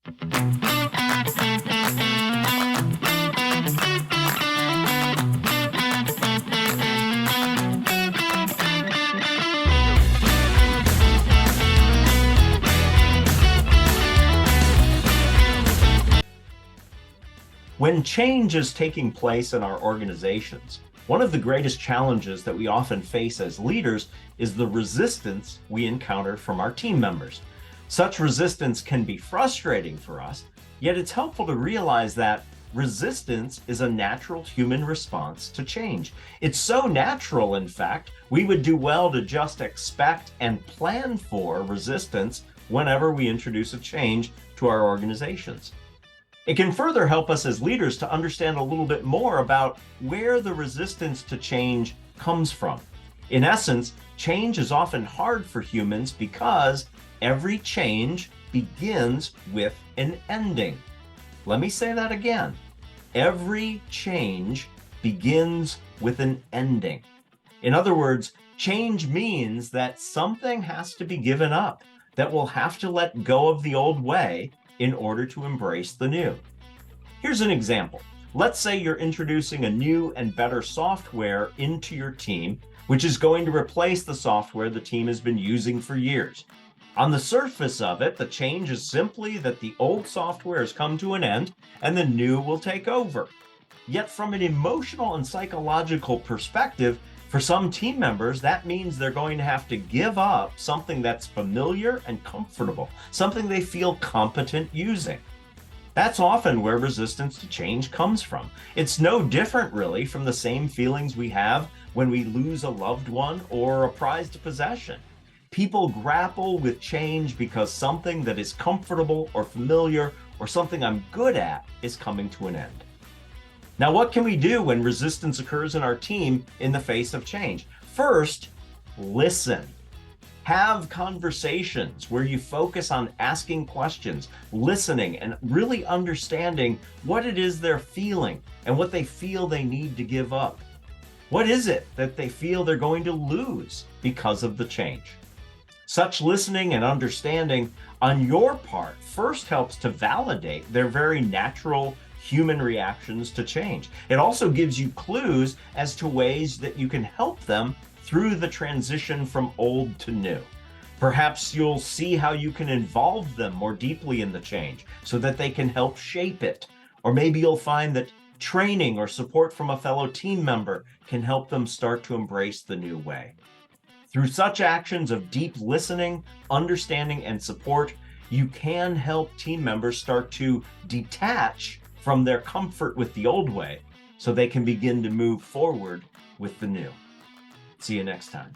When change is taking place in our organizations, one of the greatest challenges that we often face as leaders is the resistance we encounter from our team members. Such resistance can be frustrating for us, yet it's helpful to realize that resistance is a natural human response to change. It's so natural, in fact, we would do well to just expect and plan for resistance whenever we introduce a change to our organizations. It can further help us as leaders to understand a little bit more about where the resistance to change comes from. In essence, change is often hard for humans because every change begins with an ending. Let me say that again. Every change begins with an ending. In other words, change means that something has to be given up, that we'll have to let go of the old way in order to embrace the new. Here's an example. Let's say you're introducing a new and better software into your team, which is going to replace the software the team has been using for years. On the surface of it, the change is simply that the old software has come to an end and the new will take over. Yet from an emotional and psychological perspective, for some team members, that means they're going to have to give up something that's familiar and comfortable, something they feel competent using. That's often where resistance to change comes from. It's no different, really, from the same feelings we have when we lose a loved one or a prized possession. People grapple with change because something that is comfortable or familiar or something I'm good at is coming to an end. Now, what can we do when resistance occurs in our team in the face of change? First, listen. Have conversations where you focus on asking questions, listening, and really understanding what it is they're feeling and what they feel they need to give up. What is it that they feel they're going to lose because of the change? Such listening and understanding on your part first helps to validate their very natural human reactions to change. It also gives you clues as to ways that you can help them through the transition from old to new. Perhaps you'll see how you can involve them more deeply in the change so that they can help shape it. Or maybe you'll find that training or support from a fellow team member can help them start to embrace the new way. Through such actions of deep listening, understanding, and support, you can help team members start to detach from their comfort with the old way so they can begin to move forward with the new. See you next time.